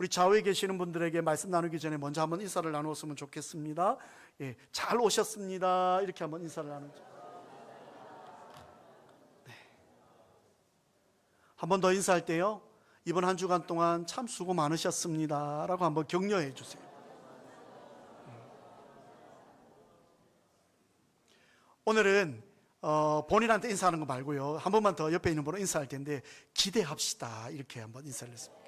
우리 좌우에 계시는 분들에게 말씀 나누기 전에 먼저 한번 인사를 나누었으면 좋겠습니다. 예, 잘 오셨습니다. 이렇게 한번 인사를 나누죠. 네. 한 번 더 인사할 때요, 이번 한 주간 동안 참 수고 많으셨습니다 라고 한번 격려해 주세요. 오늘은 본인한테 인사하는 거 말고요, 한 번만 더 옆에 있는 분으로 인사할 텐데 기대합시다 이렇게 한번 인사를 했습니다.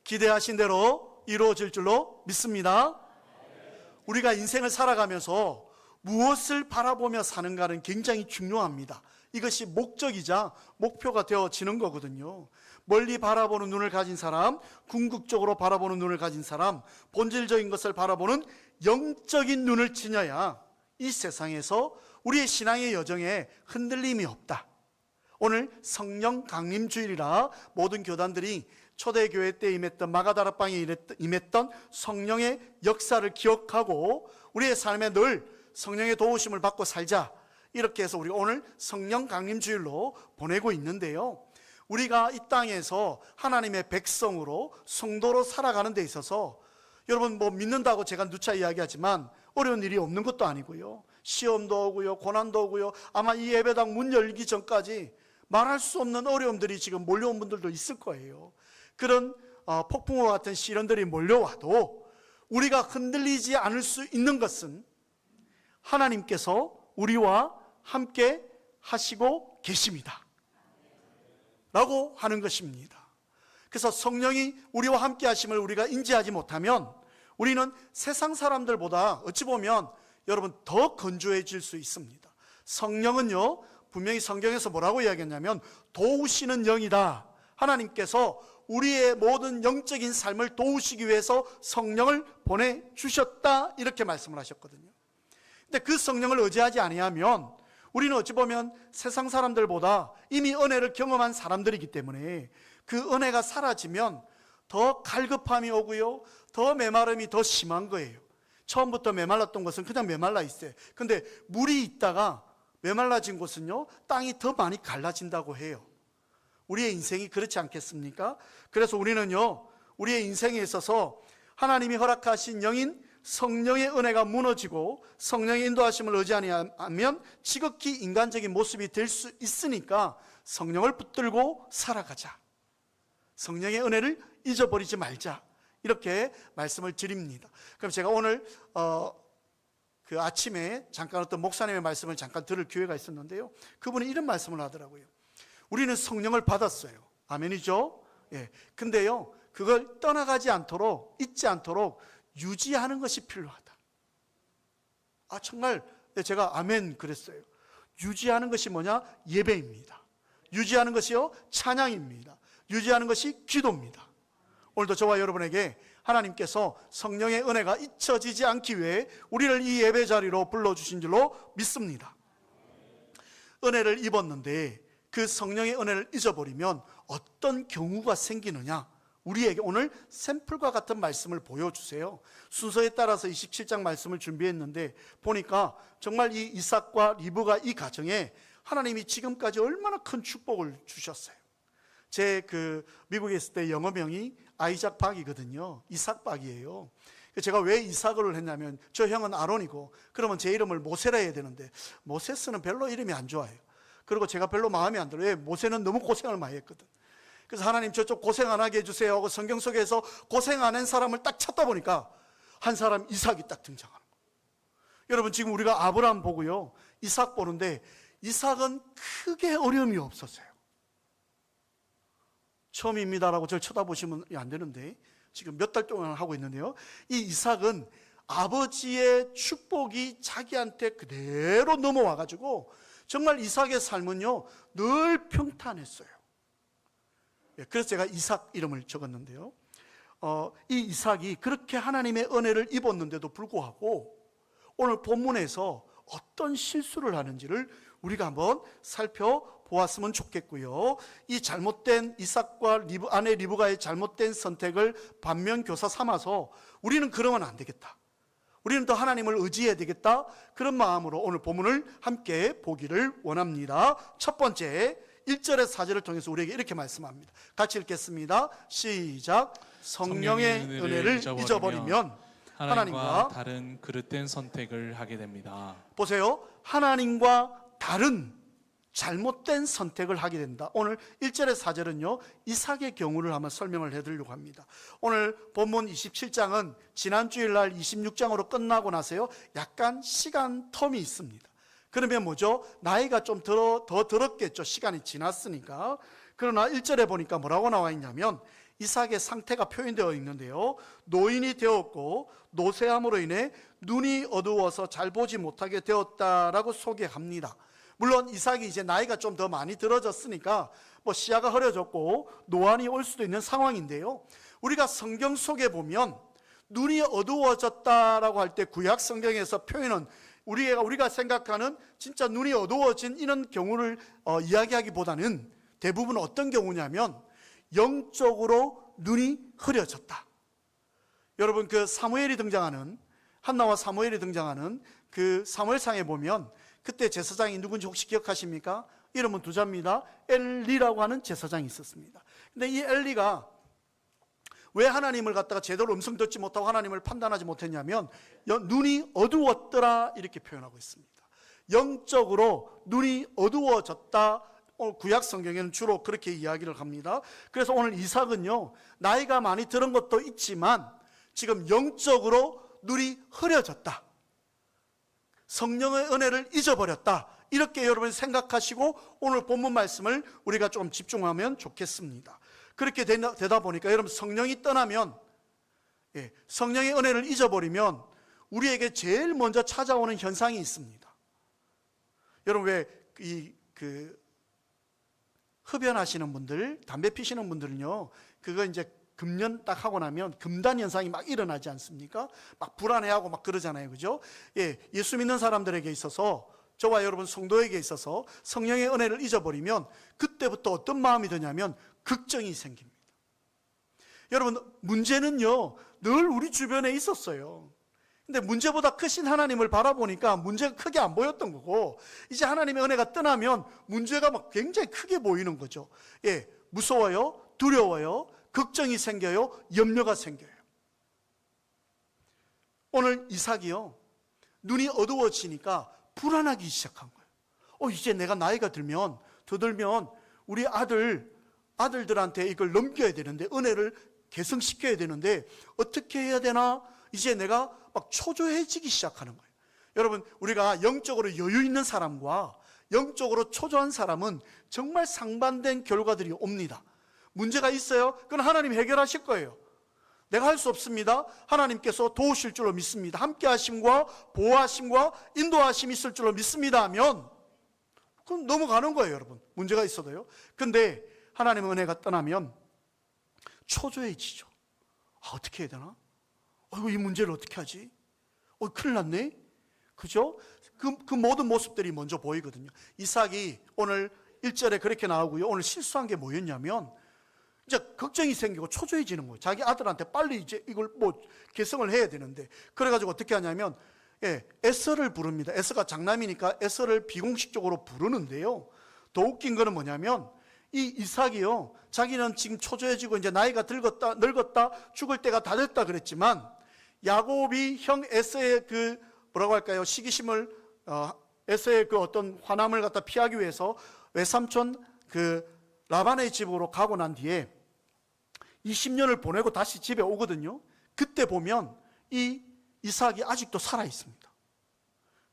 기대하신 대로 이루어질 줄로 믿습니다. 우리가 인생을 살아가면서 무엇을 바라보며 사는가는 굉장히 중요합니다. 이것이 목적이자 목표가 되어지는 거거든요. 멀리 바라보는 눈을 가진 사람, 궁극적으로 바라보는 눈을 가진 사람, 본질적인 것을 바라보는 영적인 눈을 지녀야 이 세상에서 우리의 신앙의 여정에 흔들림이 없다. 오늘 성령 강림 주일이라 모든 교단들이 초대교회 때 임했던 마가다락방에 임했던 성령의 역사를 기억하고 우리의 삶에 늘 성령의 도우심을 받고 살자, 이렇게 해서 우리가 오늘 성령 강림 주일로 보내고 있는데요, 우리가 이 땅에서 하나님의 백성으로 성도로 살아가는 데 있어서 여러분 믿는다고 제가 누차 이야기하지만 어려운 일이 없는 것도 아니고요, 시험도 오고요, 고난도 오고요, 아마 이 예배당 문 열기 전까지 말할 수 없는 어려움들이 지금 몰려온 분들도 있을 거예요. 그런 폭풍과 같은 시련들이 몰려와도 우리가 흔들리지 않을 수 있는 것은 하나님께서 우리와 함께 하시고 계십니다 라고 하는 것입니다. 그래서 성령이 우리와 함께 하심을 우리가 인지하지 못하면 우리는 세상 사람들보다 어찌 보면 여러분 더 건조해질 수 있습니다. 성령은요, 분명히 성경에서 뭐라고 이야기했냐면 도우시는 영이다. 하나님께서 우리의 모든 영적인 삶을 도우시기 위해서 성령을 보내주셨다, 이렇게 말씀을 하셨거든요. 근데 그 성령을 의지하지 아니하면 우리는 어찌 보면 세상 사람들보다 이미 은혜를 경험한 사람들이기 때문에 그 은혜가 사라지면 더 갈급함이 오고요, 더 메마름이 더 심한 거예요. 처음부터 메말랐던 것은 그냥 메말라 있어요. 근데 물이 있다가 메말라진 곳은요, 땅이 더 많이 갈라진다고 해요. 우리의 인생이 그렇지 않겠습니까? 그래서 우리는요, 우리의 인생에 있어서 하나님이 허락하신 영인 성령의 은혜가 무너지고 성령의 인도하심을 의지하면 지극히 인간적인 모습이 될 수 있으니까 성령을 붙들고 살아가자, 성령의 은혜를 잊어버리지 말자, 이렇게 말씀을 드립니다. 그럼 제가 오늘 그 아침에 잠깐 어떤 목사님의 말씀을 잠깐 들을 기회가 있었는데요, 그분이 이런 말씀을 하더라고요. 우리는 성령을 받았어요. 아멘이죠? 예. 근데요, 그걸 떠나가지 않도록, 잊지 않도록 유지하는 것이 필요하다. 정말 제가 아멘 그랬어요. 유지하는 것이 뭐냐? 예배입니다. 유지하는 것이요, 찬양입니다. 유지하는 것이 기도입니다. 오늘도 저와 여러분에게 하나님께서 성령의 은혜가 잊혀지지 않기 위해 우리를 이 예배 자리로 불러주신 줄로 믿습니다. 은혜를 입었는데 그 성령의 은혜를 잊어버리면 어떤 경우가 생기느냐, 우리에게 오늘 샘플과 같은 말씀을 보여주세요. 순서에 따라서 27장 말씀을 준비했는데 보니까 정말 이 이삭과 리브가 이 가정에 하나님이 지금까지 얼마나 큰 축복을 주셨어요. 제 미국에 있을 때 영어명이 아이작 박이거든요. 이삭 박이에요. 제가 왜 이삭을 했냐면 저 형은 아론이고 그러면 제 이름을 모세라 해야 되는데 모세스는 별로 이름이 안 좋아요. 그리고 제가 별로 마음에 안 들어요. 왜? 모세는 너무 고생을 많이 했거든. 그래서 하나님 저쪽 고생 안 하게 해주세요 하고 성경 속에서 고생 안 한 사람을 딱 찾다 보니까 한 사람 이삭이 딱 등장하는 거예요. 여러분 지금 우리가 아브라함 보고요, 이삭 보는데 이삭은 크게 어려움이 없었어요. 처음입니다라고 저를 쳐다보시면 안 되는데 지금 몇 달 동안 하고 있는데요, 이 이삭은 아버지의 축복이 자기한테 그대로 넘어와가지고 정말 이삭의 삶은요 늘 평탄했어요. 그래서 제가 이삭 이름을 적었는데요, 이 이삭이 그렇게 하나님의 은혜를 입었는데도 불구하고 오늘 본문에서 어떤 실수를 하는지를 우리가 한번 살펴보았으면 좋겠고요, 이 잘못된 이삭과 아내 리브가의 잘못된 선택을 반면교사 삼아서 우리는 그러면 안 되겠다, 우리는 더 하나님을 의지해야 되겠다, 그런 마음으로 오늘 본문을 함께 보기를 원합니다. 첫 번째, 1절의 4절을 통해서 우리에게 이렇게 말씀합니다. 같이 읽겠습니다. 시작. 성령의 은혜를 잊어버리면 하나님과 다른 그릇된 선택을 하게 됩니다. 보세요. 하나님과 다른 잘못된 선택을 하게 된다. 오늘 1절의 4절은요, 이삭의 경우를 한번 설명을 해드리려고 합니다. 오늘 본문 27장은 지난 주일날 26장으로 끝나고 나서요, 약간 시간 텀이 있습니다. 그러면 뭐죠? 나이가 좀 더 들었겠죠. 시간이 지났으니까. 그러나 1절에 보니까 뭐라고 나와 있냐면 이삭의 상태가 표현되어 있는데요, 노인이 되었고 노쇠함으로 인해 눈이 어두워서 잘 보지 못하게 되었다라고 소개합니다. 물론 이삭이 이제 나이가 좀 더 많이 들어졌으니까 뭐 시야가 흐려졌고 노안이 올 수도 있는 상황인데요, 우리가 성경 속에 보면 눈이 어두워졌다라고 할 때 구약 성경에서 표현은 우리가 생각하는 진짜 눈이 어두워진 이런 경우를 이야기하기보다는 대부분 어떤 경우냐면 영적으로 눈이 흐려졌다. 여러분, 그 사무엘이 등장하는, 한나와 사무엘이 등장하는 그 사무엘상에 보면 그때 제사장이 누군지 혹시 기억하십니까? 이름은 두 자입니다. 엘리라고 하는 제사장이 있었습니다. 근데 이 엘리가 왜 하나님을 갖다가 제대로 음성 듣지 못하고 하나님을 판단하지 못했냐면 눈이 어두웠더라 이렇게 표현하고 있습니다. 영적으로 눈이 어두워졌다. 구약 성경에는 주로 그렇게 이야기를 합니다. 그래서 오늘 이삭은요, 나이가 많이 들은 것도 있지만 지금 영적으로 눈이 흐려졌다, 성령의 은혜를 잊어버렸다, 이렇게 여러분 생각하시고 오늘 본문 말씀을 우리가 좀 집중하면 좋겠습니다. 그렇게 되다 보니까 여러분, 성령이 떠나면, 성령의 은혜를 잊어버리면 우리에게 제일 먼저 찾아오는 현상이 있습니다. 여러분, 왜 흡연하시는 분들, 담배 피시는 분들은요, 그거 이제 금년 딱 하고 나면 금단 현상이 막 일어나지 않습니까? 막 불안해하고 막 그러잖아요, 그죠? 예수 믿는 사람들에게 있어서, 저와 여러분 성도에게 있어서 성령의 은혜를 잊어버리면 그때부터 어떤 마음이 드냐면 걱정이 생깁니다. 여러분, 문제는요 늘 우리 주변에 있었어요. 근데 문제보다 크신 하나님을 바라보니까 문제가 크게 안 보였던 거고, 이제 하나님의 은혜가 떠나면 문제가 막 굉장히 크게 보이는 거죠. 무서워요, 두려워요, 걱정이 생겨요, 염려가 생겨요. 오늘 이삭이요, 눈이 어두워지니까 불안하기 시작한 거예요. 이제 내가 나이가 더 들면 우리 아들들한테 이걸 넘겨야 되는데, 은혜를 계승시켜야 되는데 어떻게 해야 되나, 이제 내가 막 초조해지기 시작하는 거예요. 여러분, 우리가 영적으로 여유 있는 사람과 영적으로 초조한 사람은 정말 상반된 결과들이 옵니다. 문제가 있어요? 그건 하나님 해결하실 거예요. 내가 할 수 없습니다. 하나님께서 도우실 줄로 믿습니다. 함께 하심과 보호하심과 인도하심이 있을 줄로 믿습니다 하면 그럼 넘어가는 거예요, 여러분. 문제가 있어도요. 근데 하나님의 은혜가 떠나면 초조해지죠. 어떻게 해야 되나? 이 문제를 어떻게 하지? 큰일 났네? 그죠? 그 모든 모습들이 먼저 보이거든요. 이삭이 오늘 1절에 그렇게 나오고요. 오늘 실수한 게 뭐였냐면 이제 걱정이 생기고 초조해지는 거예요. 자기 아들한테 빨리 이제 이걸 개성을 해야 되는데, 그래가지고 어떻게 하냐면 에서를 부릅니다. 에서가 장남이니까 에서를 비공식적으로 부르는데요. 더 웃긴 거는 뭐냐면 이 이삭이요, 자기는 지금 초조해지고 이제 나이가 늙었다, 죽을 때가 다 됐다 그랬지만, 야곱이 형 에서의 시기심을, 에서의 어떤 화남을 갖다 피하기 위해서 외삼촌 라반의 집으로 가고 난 뒤에 20년을 보내고 다시 집에 오거든요. 그때 보면 이 이삭이 아직도 살아 있습니다.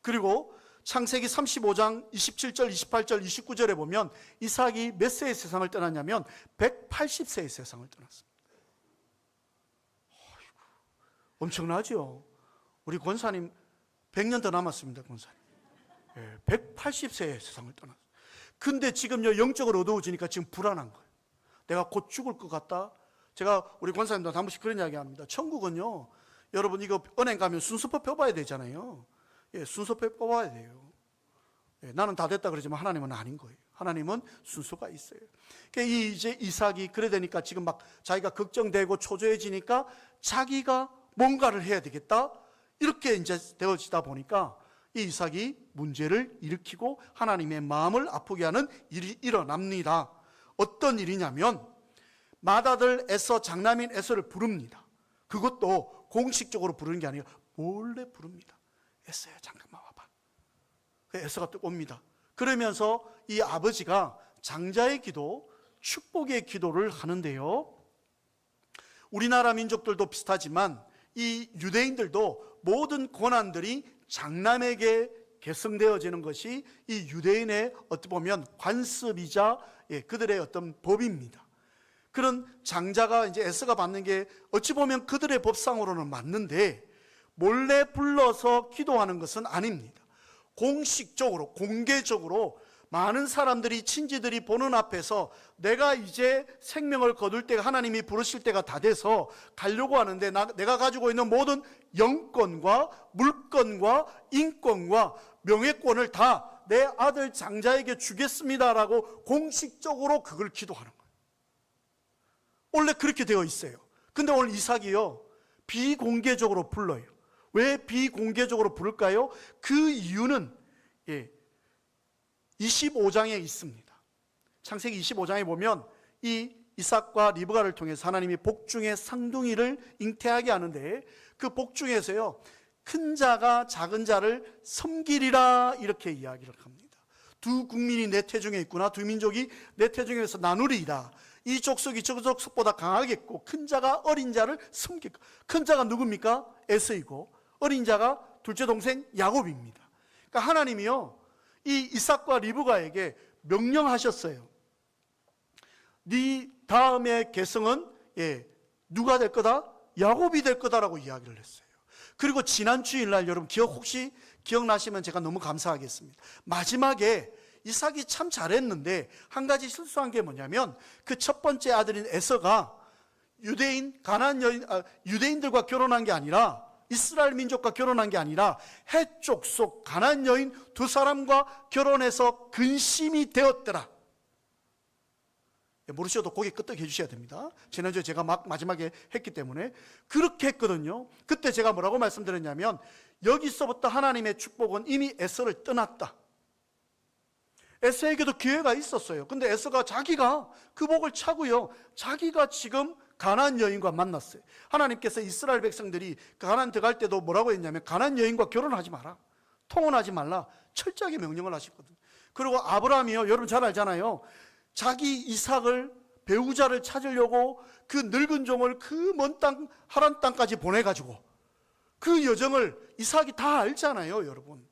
그리고 창세기 35장 27절, 28절, 29절에 보면 이삭이 몇 세의 세상을 떠났냐면 180세의 세상을 떠났습니다. 엄청나죠? 우리 권사님 100년 더 남았습니다. 권사님 180세의 세상을 떠났어요. 근데 지금요, 영적으로 어두워지니까 지금 불안한 거예요. 내가 곧 죽을 것 같다. 제가 우리 권사님도 한 번씩 그런 이야기 합니다. 천국은요, 여러분 이거 은행 가면 순서표 뽑아야 되잖아요. 순서표 뽑아야 돼요. 나는 다 됐다 그러지만 하나님은 아닌 거예요. 하나님은 순서가 있어요. 이제 이삭이 그래 되니까 지금 막 자기가 걱정되고 초조해지니까 자기가 뭔가를 해야 되겠다, 이렇게 이제 되어지다 보니까 이 이삭이 문제를 일으키고 하나님의 마음을 아프게 하는 일이 일어납니다. 어떤 일이냐면 맏아들 에서, 장남인 에서를 부릅니다. 그것도 공식적으로 부르는 게 아니라 몰래 부릅니다. 에서야, 잠깐만 와봐. 에서가 또 옵니다. 그러면서 이 아버지가 장자의 기도, 축복의 기도를 하는데요, 우리나라 민족들도 비슷하지만 이 유대인들도 모든 고난들이 장남에게 계승되어지는 것이 이 유대인의 어떻게 보면 관습이자 그들의 어떤 법입니다. 그런 장자가 이제 에서가 받는 게 어찌 보면 그들의 법상으로는 맞는데 몰래 불러서 기도하는 것은 아닙니다. 공식적으로, 공개적으로 많은 사람들이, 친지들이 보는 앞에서 내가 이제 생명을 거둘 때가, 하나님이 부르실 때가 다 돼서 가려고 하는데 내가 가지고 있는 모든 영권과 물권과 인권과 명예권을 다 내 아들 장자에게 주겠습니다라고 공식적으로 그걸 기도하는 거예요. 원래 그렇게 되어 있어요. 근데 오늘 이삭이요, 비공개적으로 불러요. 왜 비공개적으로 부를까요? 그 이유는 25장에 있습니다. 창세기 25장에 보면 이 이삭과 리브가를 통해서 하나님이 복중의 쌍둥이를 잉태하게 하는데 그 복중에서요, 큰 자가 작은 자를 섬기리라 이렇게 이야기를 합니다. 두 국민이 내 태중에 있구나, 두 민족이 내 태중에서 나누리이다. 이 족속이 저 족속보다 강하겠고 큰 자가 어린 자를 섬기고. 큰 자가 누굽니까? 에서이고 어린 자가 둘째 동생 야곱입니다. 그러니까 하나님이요, 이 이삭과 리브가에게 명령하셨어요. 네 다음의 계승은 누가 될 거다? 야곱이 될 거다라고 이야기를 했어요. 그리고 지난 주일날 여러분 혹시 기억나시면 제가 너무 감사하겠습니다. 마지막에 이삭이 참 잘했는데 한 가지 실수한 게 뭐냐면 그 첫 번째 아들인 에서가 유대인들과 결혼한 게 아니라, 이스라엘 민족과 결혼한 게 아니라 해쪽 속 가나안 여인 두 사람과 결혼해서 근심이 되었더라. 모르셔도 고개 끄덕 해주셔야 됩니다. 지난주에 제가 마지막에 했기 때문에 그렇게 했거든요. 그때 제가 뭐라고 말씀드렸냐면 여기서부터 하나님의 축복은 이미 에서를 떠났다. 에서에게도 기회가 있었어요. 근데 에서가 자기가 그 복을 차고요, 자기가 지금 가나안 여인과 만났어요. 하나님께서 이스라엘 백성들이 가나안 들어갈 때도 뭐라고 했냐면 가나안 여인과 결혼하지 마라, 통혼하지 말라, 철저하게 명령을 하셨거든요. 그리고 아브라함이요, 여러분 잘 알잖아요. 자기 이삭을, 배우자를 찾으려고 그 늙은 종을 그 먼 땅, 하란 땅까지 보내가지고 그 여정을 이삭이 다 알잖아요, 여러분.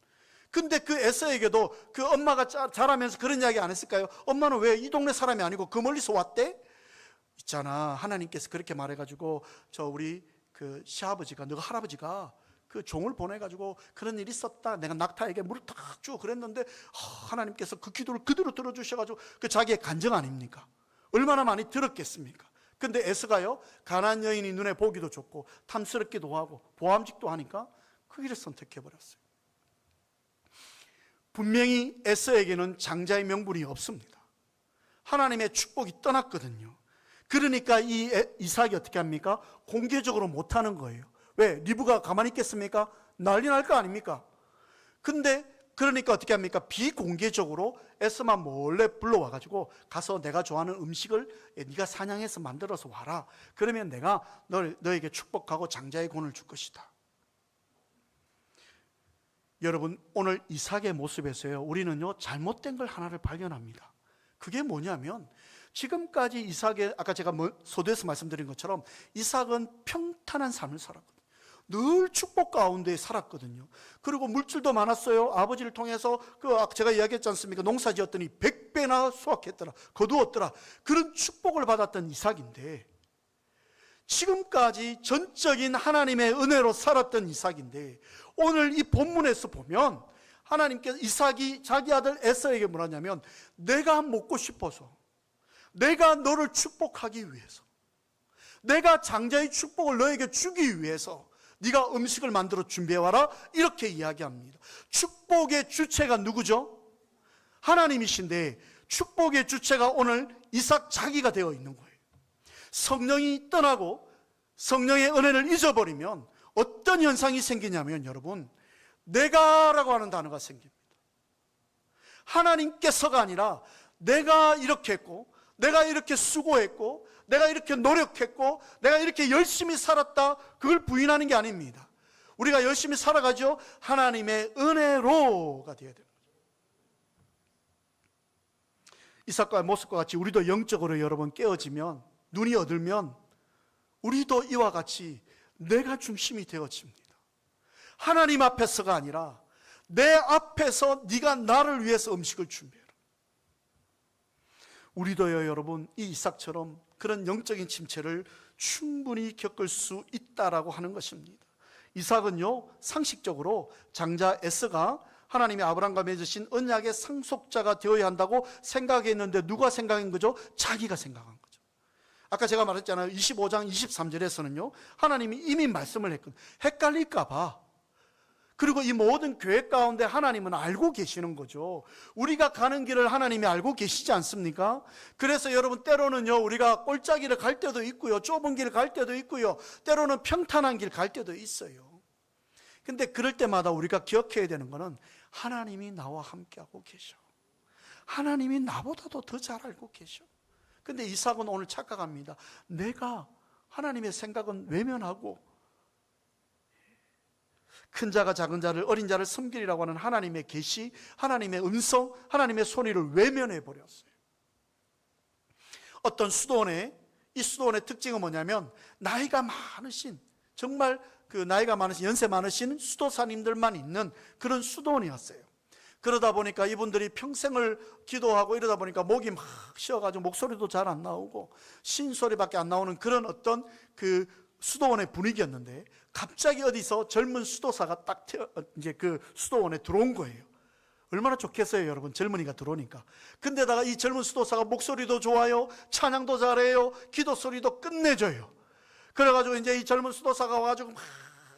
근데 그 에서에게도 그 엄마가 자라면서 그런 이야기 안 했을까요? 엄마는 왜 이 동네 사람이 아니고 그 멀리서 왔대? 있잖아, 하나님께서 그렇게 말해가지고 우리 그 시아버지가, 너가 할아버지가 그 종을 보내가지고 그런 일이 있었다, 내가 낙타에게 물을 탁 주고 그랬는데 하나님께서 그 기도를 그대로 들어주셔가지고 그 자기의 간증 아닙니까? 얼마나 많이 들었겠습니까? 근데 에서가요, 가나안 여인이 눈에 보기도 좋고 탐스럽기도 하고 보암직도 하니까 그 길을 선택해버렸어요. 분명히 에서에게는 장자의 명분이 없습니다. 하나님의 축복이 떠났거든요. 그러니까 이 이삭이 어떻게 합니까? 공개적으로 못하는 거예요. 왜? 리브가 가만히 있겠습니까? 난리 날 거 아닙니까? 근데 그러니까 어떻게 합니까? 비공개적으로 에서만 몰래 불러와가지고 가서 내가 좋아하는 음식을 네가 사냥해서 만들어서 와라. 그러면 내가 너에게 축복하고 장자의 권을 줄 것이다. 여러분, 오늘 이삭의 모습에서요, 우리는요 잘못된 걸 하나를 발견합니다. 그게 뭐냐면 지금까지 이삭의, 아까 제가 서두에서 말씀드린 것처럼 이삭은 평탄한 삶을 살았거든요. 늘 축복 가운데 살았거든요. 그리고 물질도 많았어요. 아버지를 통해서 제가 이야기했지 않습니까? 농사 지었더니 100배나 수확했더라, 거두었더라. 그런 축복을 받았던 이삭인데, 지금까지 전적인 하나님의 은혜로 살았던 이삭인데, 오늘 이 본문에서 보면 하나님께서 이삭이 자기 아들 에서에게 뭐라냐면, 내가 먹고 싶어서, 내가 너를 축복하기 위해서, 내가 장자의 축복을 너에게 주기 위해서 네가 음식을 만들어 준비해와라, 이렇게 이야기합니다. 축복의 주체가 누구죠? 하나님이신데 축복의 주체가 오늘 이삭 자기가 되어 있는 거예요. 성령이 떠나고 성령의 은혜를 잊어버리면 어떤 현상이 생기냐면, 여러분, 내가라고 하는 단어가 생깁니다. 하나님께서가 아니라 내가 이렇게 했고, 내가 이렇게 수고했고, 내가 이렇게 노력했고, 내가 이렇게 열심히 살았다, 그걸 부인하는 게 아닙니다. 우리가 열심히 살아가죠. 하나님의 은혜로가 되어야 됩니다. 이삭과의 모습과 같이 우리도 영적으로 여러분 깨어지면, 눈이 어들면 우리도 이와 같이 내가 중심이 되어집니다. 하나님 앞에서가 아니라 내 앞에서 네가 나를 위해서 음식을 준비해라. 우리도요 여러분, 이 이삭처럼 그런 영적인 침체를 충분히 겪을 수 있다라고 하는 것입니다. 이삭은요 상식적으로 장자 에서가 하나님이 아브라함과 맺으신 언약의 상속자가 되어야 한다고 생각했는데 누가 생각한 거죠? 자기가 생각한 거죠. 아까 제가 말했잖아요. 25장 23절에서는요 하나님이 이미 말씀을 했거든요. 헷갈릴까 봐. 그리고 이 모든 계획 가운데 하나님은 알고 계시는 거죠. 우리가 가는 길을 하나님이 알고 계시지 않습니까? 그래서 여러분 때로는요 우리가 꼴짜기를 갈 때도 있고요, 좁은 길을 갈 때도 있고요, 때로는 평탄한 길 갈 때도 있어요. 근데 그럴 때마다 우리가 기억해야 되는 거는 하나님이 나와 함께하고 계셔. 하나님이 나보다도 더 잘 알고 계셔. 근데 이삭은 오늘 착각합니다. 내가 하나님의 생각은 외면하고 큰 자가 작은 자를, 어린 자를 섬기리라고 하는 하나님의 계시, 하나님의 음성, 하나님의 소리를 외면해 버렸어요. 어떤 수도원의, 이 수도원의 특징은 뭐냐면 나이가 많으신, 정말 그 나이가 많으신, 연세 많으신 수도사님들만 있는 그런 수도원이었어요. 그러다 보니까 이분들이 평생을 기도하고 이러다 보니까 목이 막 쉬어가지고 목소리도 잘 안 나오고 신소리밖에 안 나오는 그런 어떤 그 수도원의 분위기였는데, 갑자기 어디서 젊은 수도사가 딱 이제 그 수도원에 들어온 거예요. 얼마나 좋겠어요 여러분, 젊은이가 들어오니까. 근데다가 이 젊은 수도사가 목소리도 좋아요, 찬양도 잘해요, 기도 소리도 끝내줘요. 그래가지고 이제 이 젊은 수도사가 와가지고 막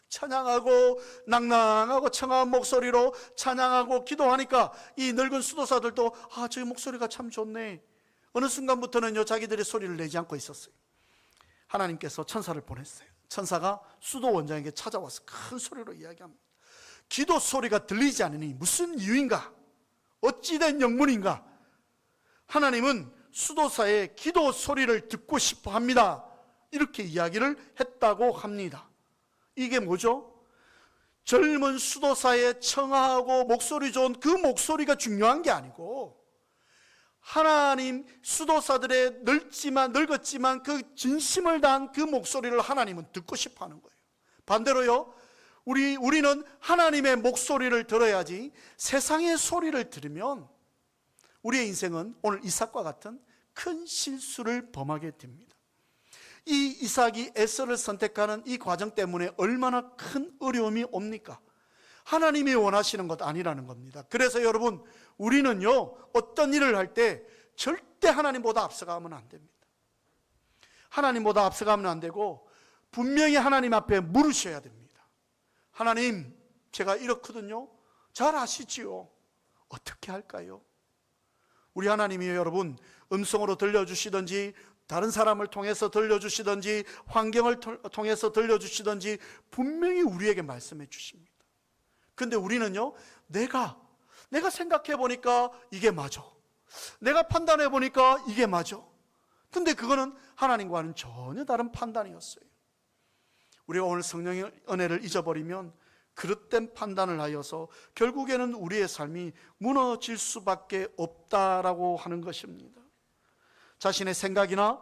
찬양하고 낭낭하고 청아한 목소리로 찬양하고 기도하니까 이 늙은 수도사들도 아, 저 목소리가 참 좋네. 어느 순간부터는요 자기들이 소리를 내지 않고 있었어요. 하나님께서 천사를 보냈어요. 천사가 수도 원장에게 찾아와서 큰 소리로 이야기합니다. 기도 소리가 들리지 않으니 무슨 이유인가? 어찌된 영문인가? 하나님은 수도사의 기도 소리를 듣고 싶어 합니다. 이렇게 이야기를 했다고 합니다. 이게 뭐죠? 젊은 수도사의 청아하고 목소리 좋은 그 목소리가 중요한 게 아니고 하나님 수도사들의 늙었지만 그 진심을 다한 그 목소리를 하나님은 듣고 싶어 하는 거예요. 반대로요, 우리는 하나님의 목소리를 들어야지 세상의 소리를 들으면 우리의 인생은 오늘 이삭과 같은 큰 실수를 범하게 됩니다. 이 이삭이 에서를 선택하는 이 과정 때문에 얼마나 큰 어려움이 옵니까? 하나님이 원하시는 것 아니라는 겁니다. 그래서 여러분, 우리는요 어떤 일을 할 때 절대 하나님보다 앞서가면 안 됩니다. 하나님보다 앞서가면 안 되고 분명히 하나님 앞에 물으셔야 됩니다. 하나님, 제가 이렇거든요. 잘 아시지요. 어떻게 할까요? 우리 하나님이 여러분 음성으로 들려주시든지 다른 사람을 통해서 들려주시든지 환경을 통해서 들려주시든지 분명히 우리에게 말씀해 주십니다. 근데 우리는요 내가 생각해 보니까 이게 맞아, 내가 판단해 보니까 이게 맞아. 근데 그거는 하나님과는 전혀 다른 판단이었어요. 우리가 오늘 성령의 은혜를 잊어버리면 그릇된 판단을 하여서 결국에는 우리의 삶이 무너질 수밖에 없다라고 하는 것입니다. 자신의 생각이나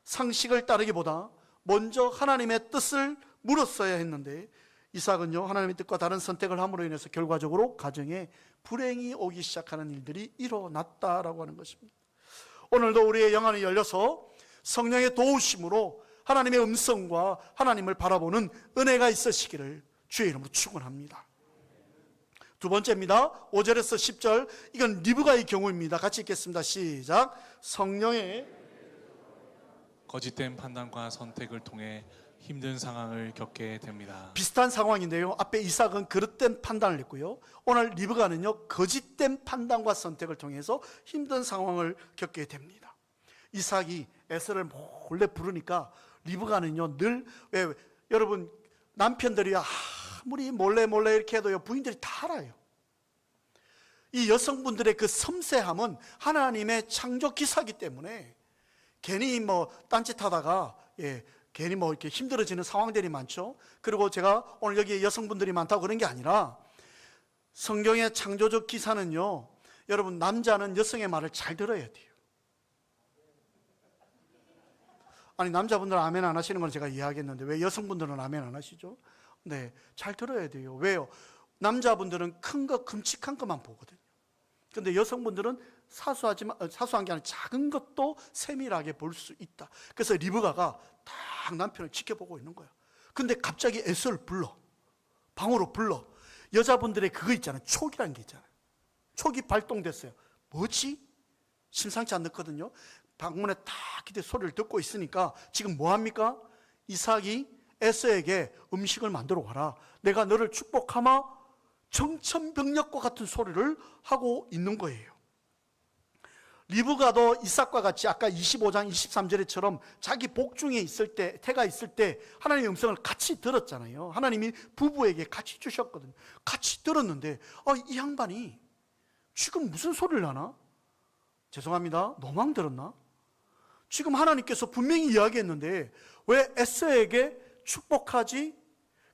상식을 따르기보다 먼저 하나님의 뜻을 물었어야 했는데 이삭은요 하나님의 뜻과 다른 선택을 함으로 인해서 결과적으로 가정에 불행이 오기 시작하는 일들이 일어났다라고 하는 것입니다. 오늘도 우리의 영안이 열려서 성령의 도우심으로 하나님의 음성과 하나님을 바라보는 은혜가 있으시기를 주의 이름으로 축원합니다. 두 번째입니다. 5절에서 10절, 이건 리브가의 경우입니다. 같이 읽겠습니다. 시작. 성령의 거짓된 판단과 선택을 통해 힘든 상황을 겪게 됩니다. 비슷한 상황인데요, 앞에 이삭은 그릇된 판단을 했고요, 오늘 리브가는요 거짓된 판단과 선택을 통해서 힘든 상황을 겪게 됩니다. 이삭이 에서를 몰래 부르니까 리브가는요 늘, 여러분 남편들이 아무리 몰래 이렇게 해도요, 부인들이 다 알아요. 이 여성분들의 그 섬세함은 하나님의 창조 기사이기 때문에 괜히 딴짓하다가 괜히 이렇게 힘들어지는 상황들이 많죠. 그리고 제가 오늘 여기 여성분들이 많다고 그런 게 아니라 성경의 창조적 기사는요, 여러분, 남자는 여성의 말을 잘 들어야 돼요. 아니, 남자분들은 아멘 안 하시는 건 제가 이해하겠는데 왜 여성분들은 아멘 안 하시죠? 네, 잘 들어야 돼요. 왜요? 남자분들은 큰 거, 큼직한 것만 보거든요. 근데 여성분들은 사소한 게 아니라 작은 것도 세밀하게 볼 수 있다. 그래서 리브가가 딱 남편을 지켜보고 있는 거예요. 근데 갑자기 에서를 불러, 방으로 불러. 여자분들의 그거 있잖아요, 촉이라는 게 있잖아요. 촉이 발동됐어요. 뭐지? 심상치 않거든요. 방문에 딱 기대 소리를 듣고 있으니까 지금 뭐합니까? 이삭이 에서에게 음식을 만들어 와라, 내가 너를 축복하마, 정천벽력과 같은 소리를 하고 있는 거예요. 리브가도 이삭과 같이 아까 25장 23절에처럼 자기 복중에 있을 때, 태가 있을 때 하나님의 음성을 같이 들었잖아요. 하나님이 부부에게 같이 주셨거든요. 같이 들었는데 이 양반이 지금 무슨 소리를 하나? 죄송합니다, 노망 들었나? 지금 하나님께서 분명히 이야기했는데 왜 에서에게 축복하지?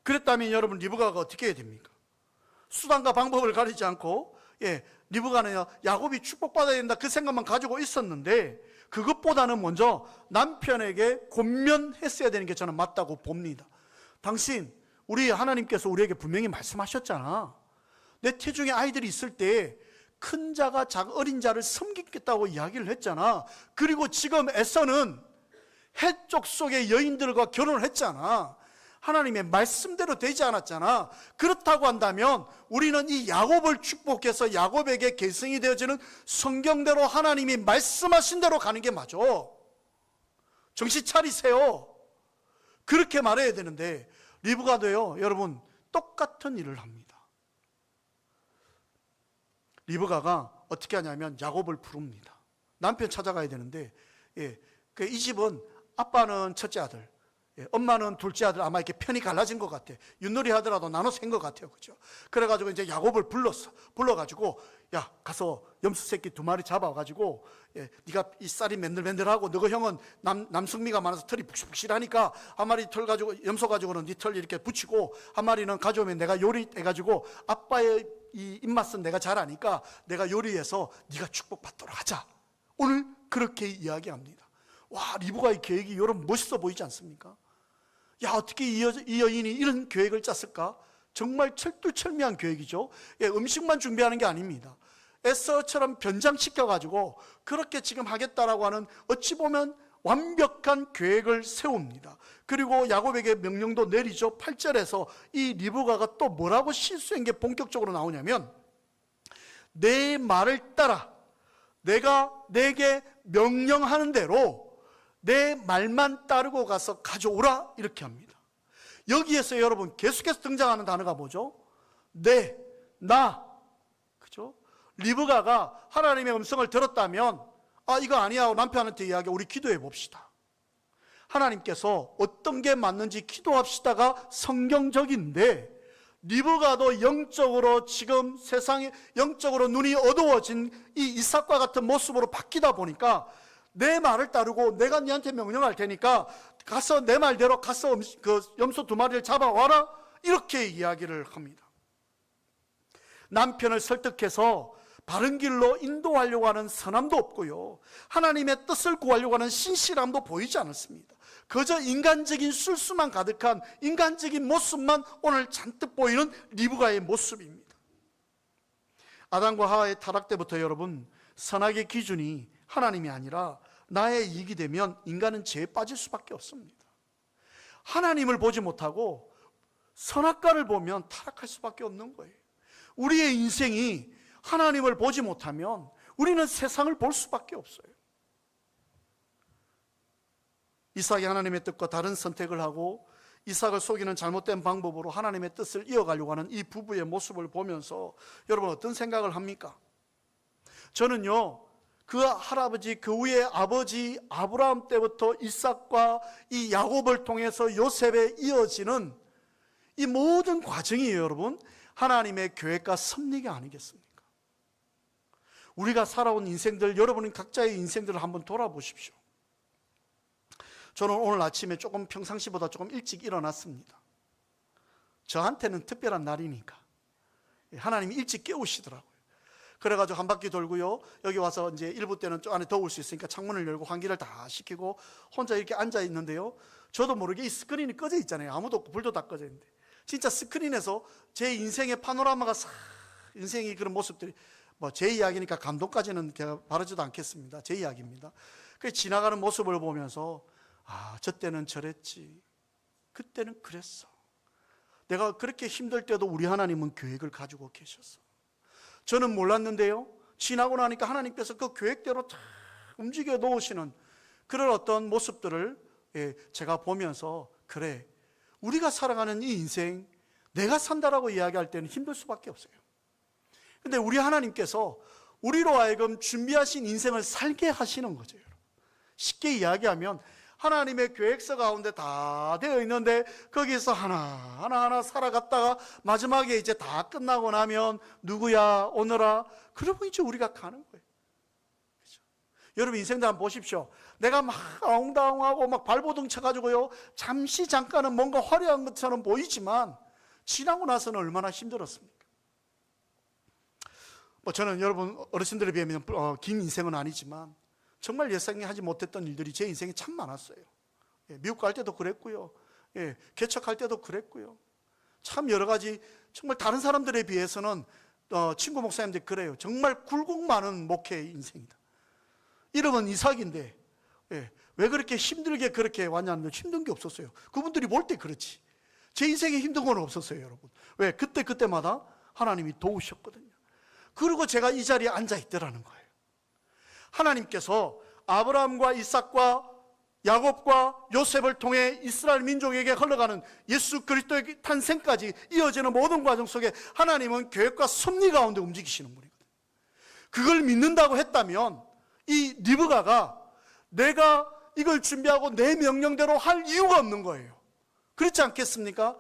그랬다면 여러분, 리브가가 어떻게 해야 됩니까? 수단과 방법을 가리지 않고 리브가는 야곱이 축복받아야 된다, 그 생각만 가지고 있었는데 그것보다는 먼저 남편에게 권면했어야 되는 게 저는 맞다고 봅니다. 당신, 우리 하나님께서 우리에게 분명히 말씀하셨잖아. 내 태중에 아이들이 있을 때 큰 자가 어린 자를 섬기겠다고 이야기를 했잖아. 그리고 지금 에서는 해쪽 속의 여인들과 결혼을 했잖아. 하나님의 말씀대로 되지 않았잖아. 그렇다고 한다면 우리는 이 야곱을 축복해서 야곱에게 계승이 되어지는 성경대로 하나님이 말씀하신 대로 가는 게 맞아. 정신 차리세요. 그렇게 말해야 되는데 리브가도요, 여러분, 똑같은 일을 합니다. 리브가가 어떻게 하냐면 야곱을 부릅니다. 남편 찾아가야 되는데 이 집은 아빠는 첫째 아들, 엄마는 둘째 아들, 아마 이렇게 편이 갈라진 것 같아. 윷놀이 하더라도 나눠 센 것 같아요. 그죠? 그래가지고 이제 야곱을 불러가지고, 야, 가서 염소 새끼 2마리 잡아가지고, 네가 이 쌀이 맨들맨들하고, 너가 형은 남승미가 많아서 털이 푹실푹실하니까, 한 마리 털 가지고, 염소 가지고는 네 털 이렇게 붙이고, 한 마리는 가져오면 내가 요리해가지고, 아빠의 이 입맛은 내가 잘 아니까, 내가 요리해서 네가 축복받도록 하자. 오늘 그렇게 이야기합니다. 와, 리브가의 계획이 여러분 멋있어 보이지 않습니까? 야, 어떻게 이 여인이 이런 계획을 짰을까? 정말 철두철미한 계획이죠. 음식만 준비하는 게 아닙니다. 에서처럼 변장시켜가지고 그렇게 지금 하겠다라고 하는 어찌 보면 완벽한 계획을 세웁니다. 그리고 야곱에게 명령도 내리죠. 8절에서 이 리브가가 또 뭐라고 실수한 게 본격적으로 나오냐면, 내 말을 따라 내가 내게 명령하는 대로 내 말만 따르고 가서 가져오라, 이렇게 합니다. 여기에서 여러분 계속해서 등장하는 단어가 뭐죠? 네, 나. 그죠? 리브가가 하나님의 음성을 들었다면 이거 아니야 하고 남편한테 이야기하고 우리 기도해 봅시다. 하나님께서 어떤 게 맞는지 기도합시다가 성경적인데, 리브가도 영적으로 지금 세상에 영적으로 눈이 어두워진 이 이삭과 같은 모습으로 바뀌다 보니까 내 말을 따르고 내가 네한테 명령할 테니까 가서 내 말대로 가서 그 염소 2마리를 잡아와라, 이렇게 이야기를 합니다. 남편을 설득해서 바른 길로 인도하려고 하는 선함도 없고요, 하나님의 뜻을 구하려고 하는 신실함도 보이지 않았습니다. 그저 인간적인 술수만 가득한 인간적인 모습만 오늘 잔뜩 보이는 리브가의 모습입니다. 아담과 하와의 타락 때부터 여러분, 선악의 기준이 하나님이 아니라 나의 이익이 되면 인간은 죄에 빠질 수밖에 없습니다. 하나님을 보지 못하고 선악과를 보면 타락할 수밖에 없는 거예요. 우리의 인생이 하나님을 보지 못하면 우리는 세상을 볼 수밖에 없어요. 이삭이 하나님의 뜻과 다른 선택을 하고 이삭을 속이는 잘못된 방법으로 하나님의 뜻을 이어가려고 하는 이 부부의 모습을 보면서 여러분 어떤 생각을 합니까? 저는요, 그 할아버지, 그 후에 아버지 아브라함 때부터 이삭과 이 야곱을 통해서 요셉에 이어지는 이 모든 과정이 여러분 하나님의 계획과 섭리가 아니겠습니까? 우리가 살아온 인생들, 여러분 각자의 인생들을 한번 돌아보십시오. 저는 오늘 아침에 조금 평상시보다 조금 일찍 일어났습니다. 저한테는 특별한 날이니까 하나님이 일찍 깨우시더라고요. 그래가지고 한 바퀴 돌고요, 여기 와서 이제 일부 때는 좀 안에 더울 수 있으니까 창문을 열고 환기를 다 시키고 혼자 이렇게 앉아 있는데요, 저도 모르게 이 스크린이 꺼져 있잖아요. 아무도 없고 불도 다 꺼져 있는데 진짜 스크린에서 제 인생의 파노라마가 싹, 인생의 그런 모습들이, 뭐 제 이야기니까 감동까지는 제가 바르지도 않겠습니다. 제 이야기입니다. 그 지나가는 모습을 보면서 아, 저 때는 저랬지, 그때는 그랬어. 내가 그렇게 힘들 때도 우리 하나님은 계획을 가지고 계셨어. 저는 몰랐는데요, 지나고 나니까 하나님께서 그 계획대로 다 움직여 놓으시는 그런 어떤 모습들을 제가 보면서, 그래, 우리가 살아가는 이 인생, 내가 산다라고 이야기할 때는 힘들 수밖에 없어요. 근데 우리 하나님께서 우리로 하여금 준비하신 인생을 살게 하시는 거죠. 쉽게 이야기하면 하나님의 계획서 가운데 다 되어 있는데 거기서 하나하나 살아갔다가 마지막에 이제 다 끝나고 나면 누구야 오너라, 그러고 이제 우리가 가는 거예요. 그렇죠? 여러분 인생들 한번 보십시오. 내가 막 아웅다웅하고 막 발버둥 쳐가지고요, 잠깐은 뭔가 화려한 것처럼 보이지만 지나고 나서는 얼마나 힘들었습니까? 뭐 저는 여러분 어르신들에 비하면 긴 인생은 아니지만 정말 예상하지 못했던 일들이 제 인생에 참 많았어요. 미국 갈 때도 그랬고요, 개척할 때도 그랬고요. 참 여러 가지, 정말 다른 사람들에 비해서는 친구 목사님들이 그래요. 정말 굴곡 많은 목회의 인생이다. 이름은 이삭인데 왜 그렇게 힘들게 그렇게 왔냐면 힘든 게 없었어요. 그분들이 볼 때 그렇지 제 인생에 힘든 건 없었어요. 여러분 왜? 그때마다 하나님이 도우셨거든요. 그리고 제가 이 자리에 앉아 있더라는 거예요. 하나님께서 아브라함과 이삭과 야곱과 요셉을 통해 이스라엘 민족에게 흘러가는 예수 그리스도의 탄생까지 이어지는 모든 과정 속에 하나님은 계획과 섭리 가운데 움직이시는 분이거든요. 그걸 믿는다고 했다면 이 리브가가 내가 이걸 준비하고 내 명령대로 할 이유가 없는 거예요. 그렇지 않겠습니까?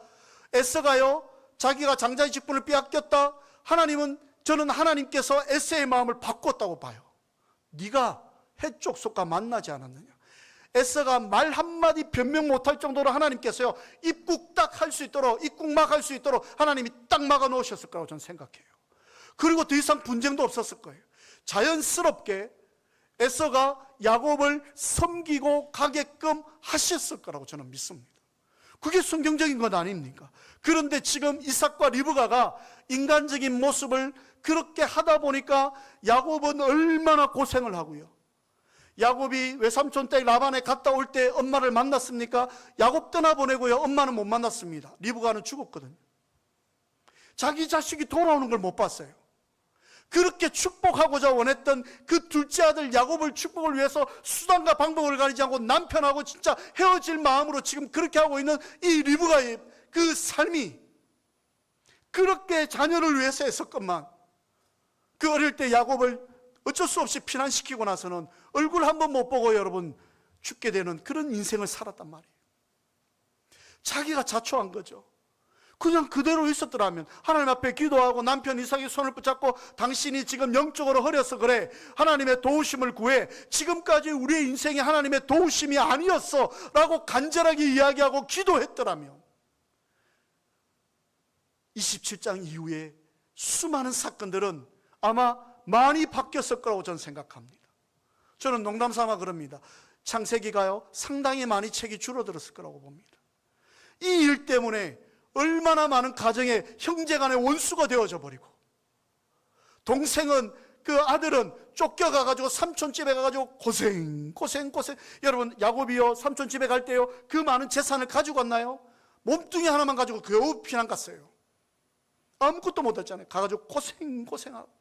에서가요, 자기가 장자의 직분을 빼앗겼다. 저는 하나님께서 에서의 마음을 바꿨다고 봐요. 네가 해쪽 속과 만나지 않았느냐. 에서가 말 한마디 변명 못할 정도로 하나님께서요, 입국 딱 할 수 있도록, 입국 막 할 수 있도록 하나님이 딱 막아 놓으셨을 거라고 저는 생각해요. 그리고 더 이상 분쟁도 없었을 거예요. 자연스럽게 에서가 야곱을 섬기고 가게끔 하셨을 거라고 저는 믿습니다. 그게 성경적인 것 아닙니까? 그런데 지금 이삭과 리브가가 인간적인 모습을 그렇게 하다 보니까 야곱은 얼마나 고생을 하고요. 야곱이 외삼촌 댁 라반에 갔다 올 때 엄마를 만났습니까? 야곱 떠나보내고요, 엄마는 못 만났습니다. 리브가는 죽었거든요. 자기 자식이 돌아오는 걸 못 봤어요. 그렇게 축복하고자 원했던 그 둘째 아들 야곱을 축복을 위해서 수단과 방법을 가리지 않고 남편하고 진짜 헤어질 마음으로 지금 그렇게 하고 있는 이 리브가의 그 삶이, 그렇게 자녀를 위해서 했었건만 그 어릴 때 야곱을 어쩔 수 없이 피난시키고 나서는 얼굴 한번 못 보고 여러분 죽게 되는 그런 인생을 살았단 말이에요. 자기가 자초한 거죠. 그냥 그대로 있었더라면 하나님 앞에 기도하고 남편 이삭의 손을 붙잡고 당신이 지금 영적으로 흐려서 그래, 하나님의 도우심을 구해, 지금까지 우리의 인생이 하나님의 도우심이 아니었어 라고 간절하게 이야기하고 기도했더라면 27장 이후에 수많은 사건들은 아마 많이 바뀌었을 거라고 저는 생각합니다. 저는 농담 삼아 그럽니다. 창세기가요, 상당히 많이 책이 줄어들었을 거라고 봅니다. 이 일 때문에 얼마나 많은 가정에 형제간의 원수가 되어져 버리고, 동생은, 그 아들은 쫓겨가가지고 삼촌 집에 가가지고 고생. 여러분 야곱이요, 삼촌 집에 갈 때요, 그 많은 재산을 가지고 왔나요? 몸뚱이 하나만 가지고 겨우 피난 갔어요. 아무것도 못했잖아요. 가가지고 고생하고,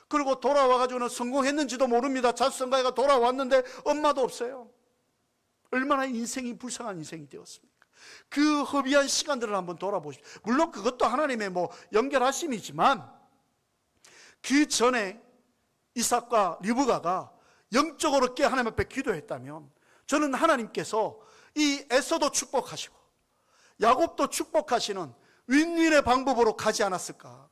그리고 돌아와가지고는 성공했는지도 모릅니다. 자수성가해가 돌아왔는데 엄마도 없어요. 얼마나 인생이 불쌍한 인생이 되었습니까? 그 허비한 시간들을 한번 돌아보십시오. 물론 그것도 하나님의 연결하심이지만 그 전에 이삭과 리브가가 영적으로 깨 하나님 앞에 기도했다면 저는 하나님께서 이 에서도 축복하시고 야곱도 축복하시는 윈윈의 방법으로 가지 않았을까?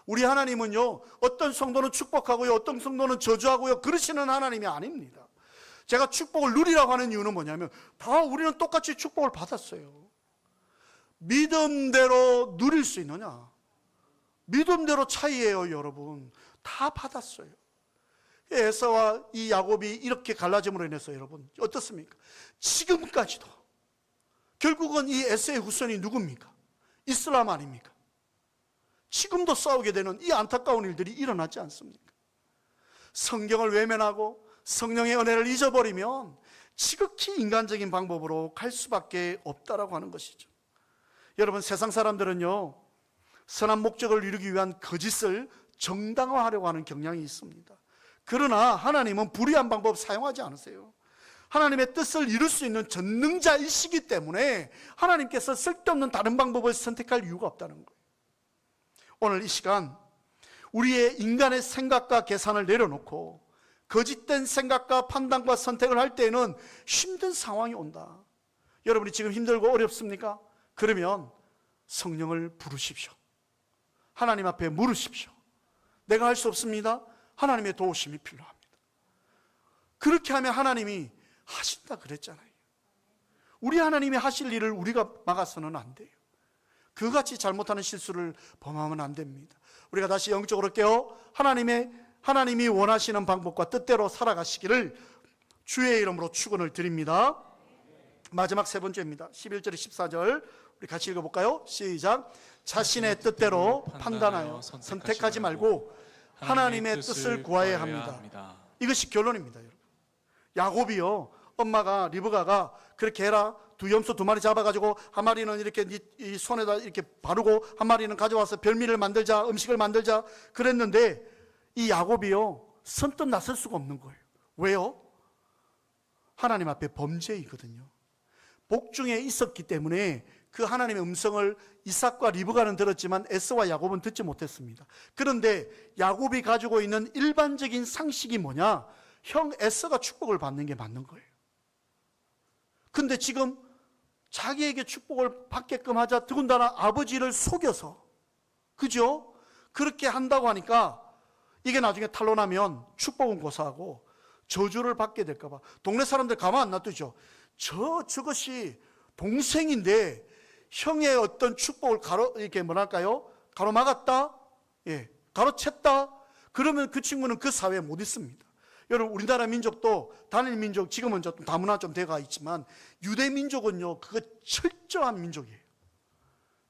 우리 하나님은요, 어떤 성도는 축복하고요, 어떤 성도는 저주하고요, 그러시는 하나님이 아닙니다. 제가 축복을 누리라고 하는 이유는 뭐냐면, 다 우리는 똑같이 축복을 받았어요. 믿음대로 누릴 수 있느냐? 믿음대로 차이예요, 여러분. 다 받았어요. 에서와 이 야곱이 이렇게 갈라짐으로 인해서 여러분 어떻습니까? 지금까지도 결국은 이 에서의 후손이 누굽니까? 이슬람 아닙니까? 지금도 싸우게 되는 이 안타까운 일들이 일어나지 않습니까? 성경을 외면하고 성령의 은혜를 잊어버리면 지극히 인간적인 방법으로 갈 수밖에 없다라고 하는 것이죠. 여러분, 세상 사람들은요, 선한 목적을 이루기 위한 거짓을 정당화하려고 하는 경향이 있습니다. 그러나 하나님은 불의한 방법 사용하지 않으세요. 하나님의 뜻을 이룰 수 있는 전능자이시기 때문에 하나님께서 쓸데없는 다른 방법을 선택할 이유가 없다는 거예요. 오늘 이 시간 우리의 인간의 생각과 계산을 내려놓고 거짓된 생각과 판단과 선택을 할 때에는 힘든 상황이 온다. 여러분이 지금 힘들고 어렵습니까? 그러면 성령을 부르십시오. 하나님 앞에 물으십시오. 내가 할 수 없습니다. 하나님의 도우심이 필요합니다. 그렇게 하면 하나님이 하신다 그랬잖아요. 우리 하나님이 하실 일을 우리가 막아서는 안 돼요. 그같이 잘못하는 실수를 범하면 안 됩니다. 우리가 다시 영적으로 깨어 하나님이 원하시는 방법과 뜻대로 살아가시기를 주의 이름으로 축원을 드립니다. 마지막 세 번째입니다. 11절 14절 우리 같이 읽어볼까요? 시작. 자신의 뜻대로 판단하여 선택하지 말고 하나님의 뜻을 구하여야 합니다. 이것이 결론입니다, 여러분. 야곱이요, 엄마가 리브가가 그렇게 해라, 두 염소 두 마리 잡아가지고 한 마리는 이렇게 이 손에다 이렇게 바르고 한 마리는 가져와서 별미를 만들자, 음식을 만들자 그랬는데 이 야곱이요, 선뜻 나설 수가 없는 거예요. 왜요? 하나님 앞에 범죄이거든요. 복중에 있었기 때문에 그 하나님의 음성을 이삭과 리브가는 들었지만 에서와 야곱은 듣지 못했습니다. 그런데 야곱이 가지고 있는 일반적인 상식이 뭐냐? 형 에서가 축복을 받는 게 맞는 거예요. 근데 지금 자기에게 축복을 받게끔 하자, 더군다나 아버지를 속여서, 그죠? 그렇게 한다고 하니까 이게 나중에 탄로나면 축복은 고사하고 저주를 받게 될까 봐 동네 사람들 가만 안 놔두죠. 저것이 동생인데 형의 어떤 축복을 가로막았다? 예, 가로챘다? 그러면 그 친구는 그 사회에 못 있습니다. 여러분, 우리나라 민족도 단일 민족, 지금은 좀 다문화 좀 돼가 있지만 유대 민족은요, 그거 철저한 민족이에요.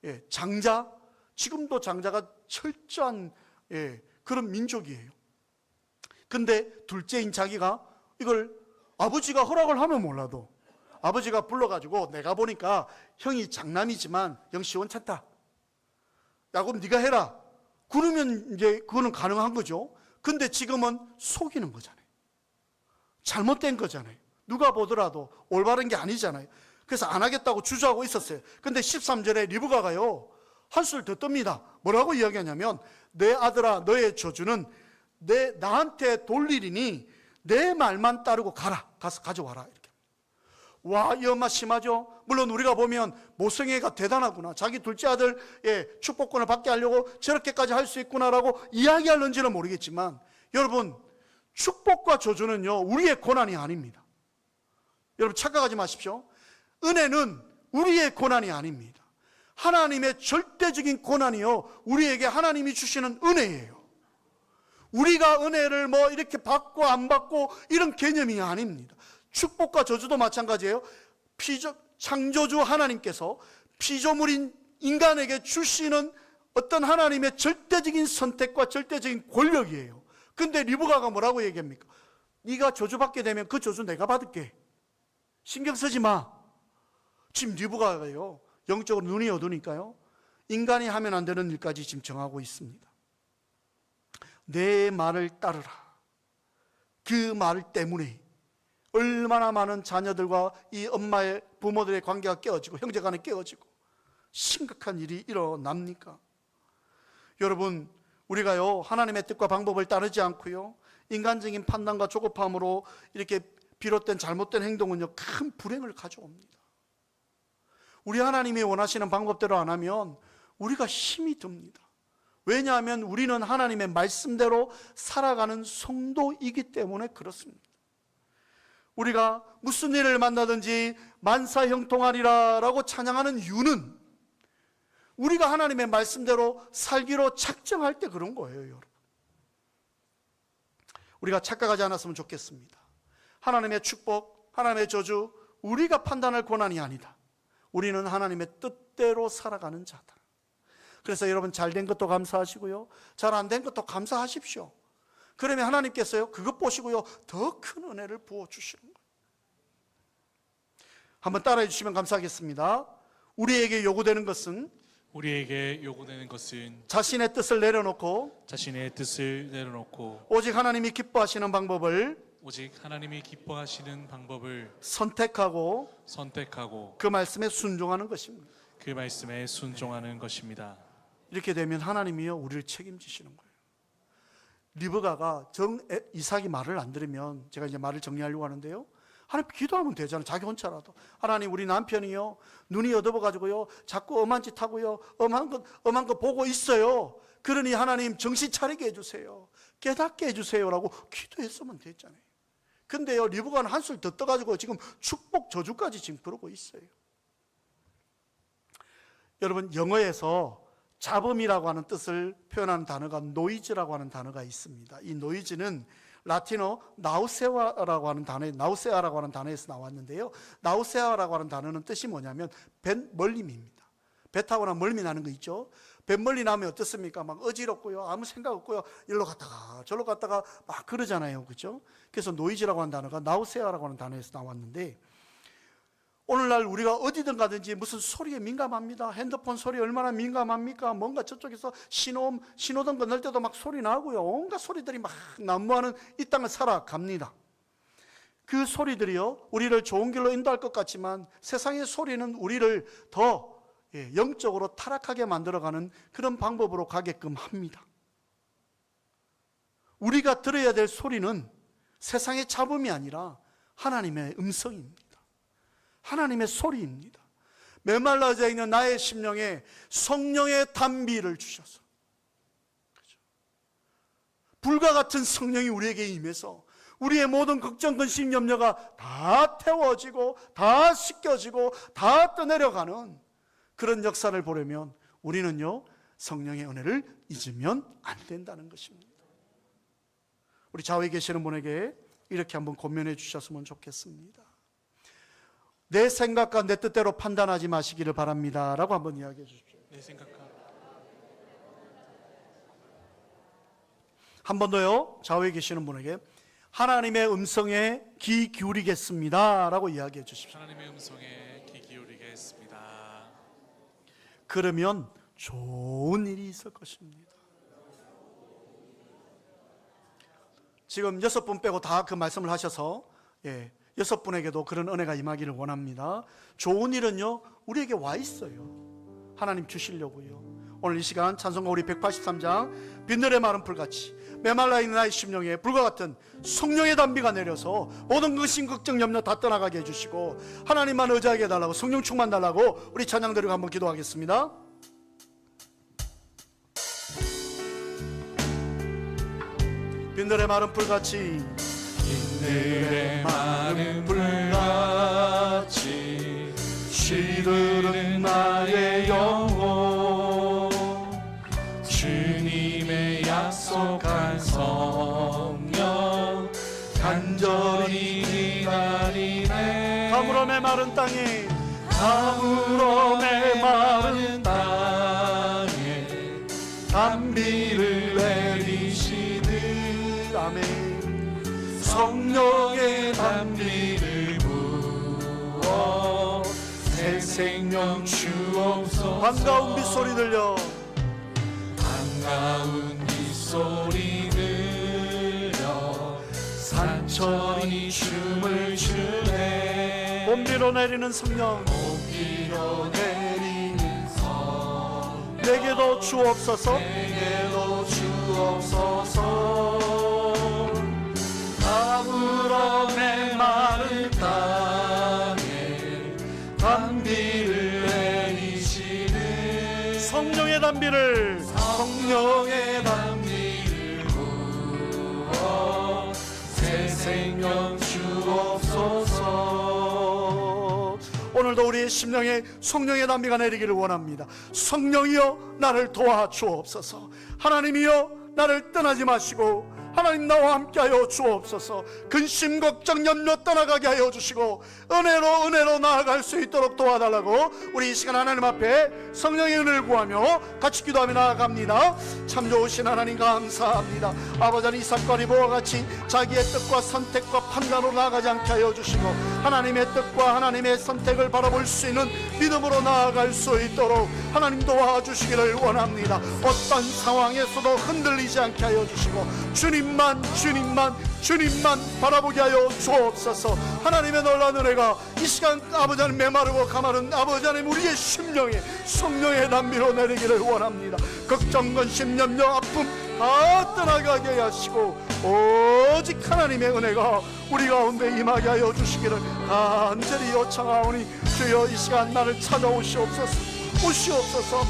예, 장자, 지금도 장자가 철저한 그런 민족이에요. 근데 둘째인 자기가 이걸 아버지가 허락을 하면 몰라도 아버지가 불러가지고 내가 보니까 형이 장남이지만 영시 원찮다. 야곱 네가 해라. 그러면 이제 그거는 가능한 거죠. 근데 지금은 속이는 거잖아요. 잘못된 거잖아요. 누가 보더라도 올바른 게 아니잖아요. 그래서 안 하겠다고 주저하고 있었어요. 근데 13절에 리브가가요, 한술 더 뜹니다. 뭐라고 이야기하냐면 내 아들아, 너의 저주는 나한테 돌리리니 내 말만 따르고 가라. 가서 가져와라. 이렇게. 와, 이 엄마 심하죠? 물론 우리가 보면 모성애가 대단하구나. 자기 둘째 아들의 축복권을 받게 하려고 저렇게까지 할 수 있구나라고 이야기할는지는 모르겠지만 여러분, 축복과 저주는요, 우리의 고난이 아닙니다. 여러분, 착각하지 마십시오. 은혜는 우리의 고난이 아닙니다. 하나님의 절대적인 고난이요, 우리에게 하나님이 주시는 은혜예요. 우리가 은혜를 뭐 이렇게 받고 안 받고 이런 개념이 아닙니다. 축복과 저주도 마찬가지예요. 창조주 하나님께서 피조물인 인간에게 주시는 어떤 하나님의 절대적인 선택과 절대적인 권력이에요. 근데 리브가가 뭐라고 얘기합니까? 네가 저주받게 되면 그 저주 내가 받을게. 신경 쓰지 마. 지금 리브가가요, 영적으로 눈이 어두니까요, 인간이 하면 안 되는 일까지 지금 정하고 있습니다. 내 말을 따르라. 그 말 때문에 얼마나 많은 자녀들과 이 엄마의 부모들의 관계가 깨어지고 형제간에 깨어지고 심각한 일이 일어납니까? 여러분, 우리가요, 하나님의 뜻과 방법을 따르지 않고요, 인간적인 판단과 조급함으로 이렇게 비롯된 잘못된 행동은요, 큰 불행을 가져옵니다. 우리 하나님이 원하시는 방법대로 안 하면 우리가 힘이 듭니다. 왜냐하면 우리는 하나님의 말씀대로 살아가는 성도이기 때문에 그렇습니다. 우리가 무슨 일을 만나든지 만사형통하리라 라고 찬양하는 이유는 우리가 하나님의 말씀대로 살기로 작정할 때 그런 거예요, 여러분. 우리가 착각하지 않았으면 좋겠습니다. 하나님의 축복, 하나님의 저주, 우리가 판단할 권한이 아니다. 우리는 하나님의 뜻대로 살아가는 자다. 그래서 여러분, 잘된 것도 감사하시고요, 잘 안 된 것도 감사하십시오. 그러면 하나님께서요, 그것 보시고요, 더 큰 은혜를 부어주시는 거예요. 한번 따라해 주시면 감사하겠습니다. 우리에게 요구되는 것은 자신의 뜻을 내려놓고 오직 하나님이 기뻐하시는 방법을 선택하고 그 말씀에 순종하는 것입니다. 이렇게 되면 하나님이요, 우리를 책임지시는 거예요. 리브가가 이삭이 말을 안 들으면, 제가 이제 말을 정리하려고 하는데요, 하나님 기도하면 되잖아요. 자기 혼자라도. 하나님, 우리 남편이요, 눈이 어두워가지고요, 자꾸 엄한 짓 하고요, 엄한 거 보고 있어요. 그러니 하나님 정신 차리게 해주세요. 깨닫게 해주세요라고 기도했으면 됐잖아요. 근데요, 리브가는 한술 더 떠가지고 지금 축복 저주까지 지금 그러고 있어요. 여러분, 영어에서 잡음이라고 하는 뜻을 표현하는 단어가 노이즈라고 하는 단어가 있습니다. 이 노이즈는 라틴어 나우세아라고 하는 단어에서 나왔는데요, 나우세아라고 하는 단어는 뜻이 뭐냐면 뱃멀림입니다. 배 타거나 멀미 나는 거 있죠. 뱃멀리 나면 어떻습니까? 막 어지럽고요, 아무 생각 없고요, 일로 갔다가 저로 갔다가 막 그러잖아요, 그렇죠? 그래서 노이즈라고 하는 단어가 나우세아라고 하는 단어에서 나왔는데, 오늘날 우리가 어디든 가든지 무슨 소리에 민감합니다. 핸드폰 소리에 얼마나 민감합니까? 뭔가 저쪽에서 신호등 건널 때도 막 소리 나고요, 온갖 소리들이 막 난무하는 이 땅을 살아갑니다. 그 소리들이요, 우리를 좋은 길로 인도할 것 같지만 세상의 소리는 우리를 더 영적으로 타락하게 만들어가는 그런 방법으로 가게끔 합니다. 우리가 들어야 될 소리는 세상의 잡음이 아니라 하나님의 음성입니다. 하나님의 소리입니다. 메말라져 있는 나의 심령에 성령의 단비를 주셔서, 그렇죠? 불과 같은 성령이 우리에게 임해서 우리의 모든 걱정, 근심, 염려가 다 태워지고 다 씻겨지고 다 떠내려가는 그런 역사를 보려면 우리는요, 성령의 은혜를 잊으면 안 된다는 것입니다. 우리 좌우에 계시는 분에게 이렇게 한번 권면해 주셨으면 좋겠습니다. 내 생각과 내 뜻대로 판단하지 마시기를 바랍니다 라고 한번 이야기해 주십시오. 내 생각과 한 번 더요, 좌우에 계시는 분에게 하나님의 음성에 귀 기울이겠습니다 라고 이야기해 주십시오. 하나님의 음성에 귀 기울이겠습니다. 그러면 좋은 일이 있을 것입니다. 지금 6분 빼고 다 그 말씀을 하셔서 6분에게도 그런 은혜가 임하기를 원합니다. 좋은 일은요, 우리에게 와 있어요. 하나님 주시려고요. 오늘 이 시간 찬송가 우리 183장 빈들의 마른 풀같이 메말라 있는 나의 심령에 불과 같은 성령의 단비가 내려서 모든 근심 걱정 염려 다 떠나가게 해주시고 하나님만 의지하게 해달라고, 성령 충만 달라고 우리 찬양 드리고 한번 기도하겠습니다. 빈들의 마른 풀같이 빈들의 마른 풀같이 시들은 나의 영혼, 주님의 약속한 성령 간절히 기다리네. 가물어 메마른 땅에 단비를 내리시듯, 아멘. 성령의 단비를 부어 새 생명 주옵소서. 반가운 빗소리 들려, 반가운 빗소리 들려 산천이 춤을 추네. 봄비로 내리는 성령, 봄비로 내리는 성령 내게도 주옵소서. 내게도 주옵소서. 아무런 메마른 땅에 단비를 내리시는 성령의 단비를 부어 새 생명 주옵소서. 오늘도 우리의 심령에 성령의 단비가 내리기를 원합니다. 성령이여 나를 도와주옵소서. 하나님이여 나를 떠나지 마시고 하나님 나와 함께하여 주옵소서. 근심 걱정 염려 떠나가게 하여 주시고 은혜로 나아갈 수 있도록 도와달라고 우리 이 시간 하나님 앞에 성령의 은혜를 구하며 같이 기도하며 나아갑니다. 참 좋으신 하나님 감사합니다. 아버지 하나님 이삭과 리브와 같이 자기의 뜻과 선택과 판단으로 나아가지 않게 하여 주시고 하나님의 뜻과 하나님의 선택을 바라볼 수 있는 믿음으로 나아갈 수 있도록 하나님 도와주시기를 원합니다. 어떤 상황에서도 흔들리지 않게 하여 주시고 주님만 바라보게 하여 주옵소서. 하나님의 놀라운 은혜가 이 시간 아버지 하나님 메마르고 가마른 아버지 하나님 우리의 심령에 성령의 단비로 내리기를 원합니다. 걱정 근심 염려 아픔 다 떠나가게 하시고 오직 하나님의 은혜가 우리 가운데 임하게 하여 주시기를 간절히 요청하오니 주여 이 시간 나를 찾아오시옵소서.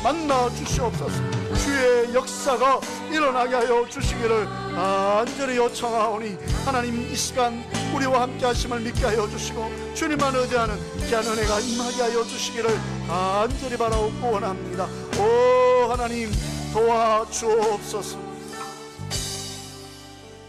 만나 주시옵소서. 주의 역사가 일어나게 하여 주시기를 간절히 요청하오니 하나님 이 시간 우리와 함께 하심을 믿게 하여 주시고 주님만 의지하는 귀한 은혜가 임하게 하여 주시기를 간절히 바라옵고 원합니다. 오 하나님 도와주옵소서.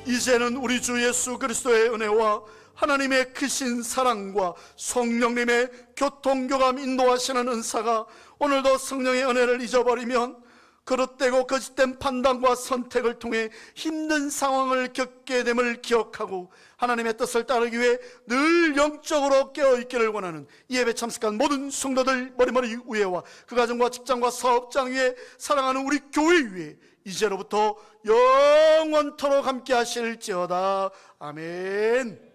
이제는 우리 주 예수 그리스도의 은혜와 하나님의 크신 사랑과 성령님의 교통교감 인도하시는 은사가 오늘도 성령의 은혜를 잊어버리면 그릇되고 거짓된 판단과 선택을 통해 힘든 상황을 겪게 됨을 기억하고 하나님의 뜻을 따르기 위해 늘 영적으로 깨어있기를 원하는 이 예배 참석한 모든 성도들 머리머리 위에와 그 가정과 직장과 사업장 위에 사랑하는 우리 교회 위에 이제로부터 영원토록 함께 하실지어다. 아멘.